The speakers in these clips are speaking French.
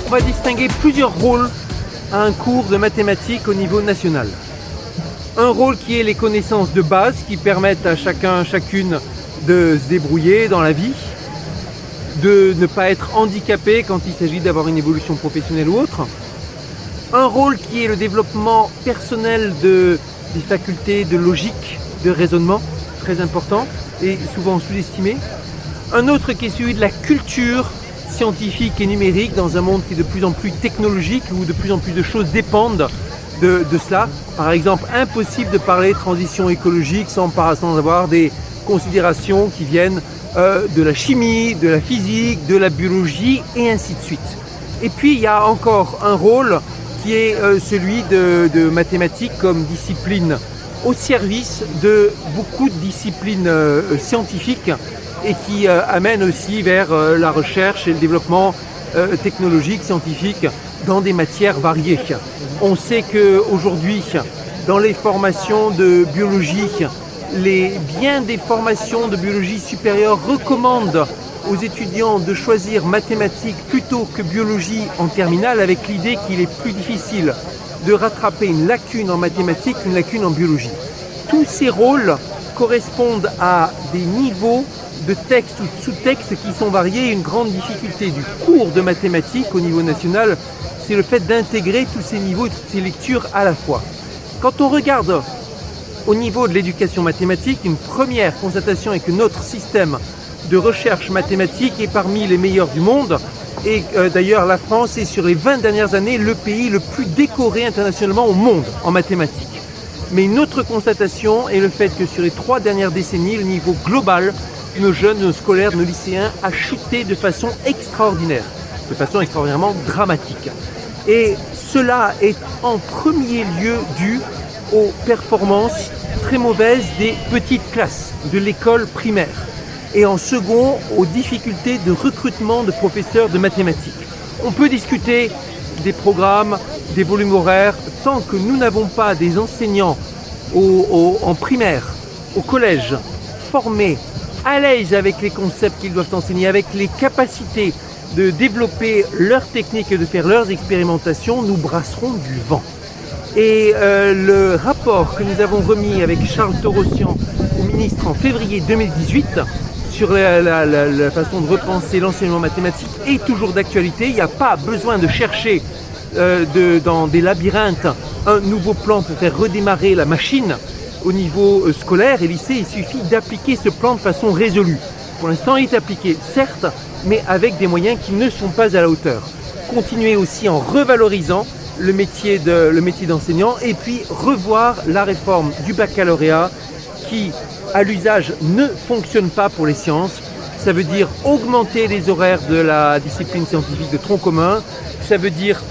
On va distinguer plusieurs rôles à un cours de mathématiques au niveau national. Un rôle qui est les connaissances de base qui permettent à chacune de se débrouiller dans la vie, de ne pas être handicapé quand il s'agit d'avoir une évolution professionnelle ou autre. Un rôle qui est le développement personnel des facultés de logique, de raisonnement, très important et souvent sous-estimé. Un autre qui est celui de la culture scientifique et numérique dans un monde qui est de plus en plus technologique où de plus en plus de choses dépendent de cela. Par exemple, impossible de parler de transition écologique sans avoir des considérations qui viennent de la chimie, de la physique, de la biologie et ainsi de suite. Et puis il y a encore un rôle qui est celui de mathématiques comme discipline au service de beaucoup de disciplines scientifiques et qui amène aussi vers la recherche et le développement technologique, scientifique dans des matières variées. On sait qu'aujourd'hui, dans les formations de biologie, bien des formations de biologie supérieure recommandent aux étudiants de choisir mathématiques plutôt que biologie en terminale avec l'idée qu'il est plus difficile de rattraper une lacune en mathématiques qu'une lacune en biologie. Tous ces rôles correspondent à des niveaux de textes ou de sous-textes qui sont variés. Une grande difficulté du cours de mathématiques au niveau national, c'est le fait d'intégrer tous ces niveaux et toutes ces lectures à la fois. Quand on regarde au niveau de l'éducation mathématique, une première constatation est que notre système de recherche mathématique est parmi les meilleurs du monde. Et d'ailleurs, la France est sur les 20 dernières années le pays le plus décoré internationalement au monde en mathématiques. Mais une autre constatation est le fait que sur les 3 dernières décennies, le niveau global de nos jeunes, de nos scolaires, de nos lycéens a chuté de façon extraordinaire, de façon extraordinairement dramatique. Et cela est en premier lieu dû aux performances très mauvaises des petites classes de l'école primaire. Et en second, aux difficultés de recrutement de professeurs de mathématiques. On peut discuter des programmes, des volumes horaires, tant que nous n'avons pas des enseignants en primaire, au collège, formés, à l'aise avec les concepts qu'ils doivent enseigner, avec les capacités de développer leurs techniques et de faire leurs expérimentations, nous brasserons du vent. Et le rapport que nous avons remis avec Charles Torossian au ministre en février 2018 sur la façon de repenser l'enseignement mathématique est toujours d'actualité. Il n'y a pas besoin de chercher dans des labyrinthes un nouveau plan pour faire redémarrer la machine au niveau scolaire et lycée. Il suffit d'appliquer ce plan de façon résolue. Pour l'instant, il est appliqué, certes, mais avec des moyens qui ne sont pas à la hauteur. Continuer aussi en revalorisant le métier d'enseignant et puis revoir la réforme du baccalauréat qui, à l'usage, ne fonctionne pas pour les sciences. Ça veut dire augmenter les horaires de la discipline scientifique de tronc commun. Ça veut dire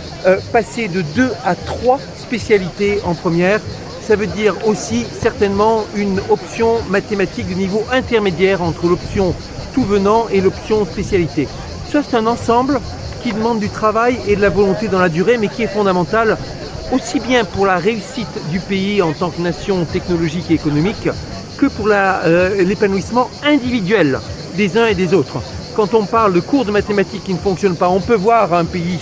passer de 2 à 3 spécialités en première. Ça veut dire aussi certainement une option mathématique de niveau intermédiaire entre l'option tout venant et l'option spécialité. Ça, c'est un ensemble qui demande du travail et de la volonté dans la durée, mais qui est fondamental aussi bien pour la réussite du pays en tant que nation technologique et économique que pour l'épanouissement individuel des uns et des autres. Quand on parle de cours de mathématiques qui ne fonctionnent pas, on peut voir un pays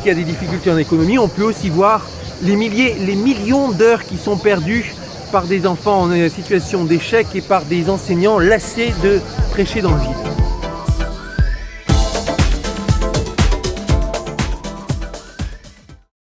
qui a des difficultés en économie, on peut aussi voir les millions d'heures qui sont perdues par des enfants en situation d'échec et par des enseignants lassés de prêcher dans le vide.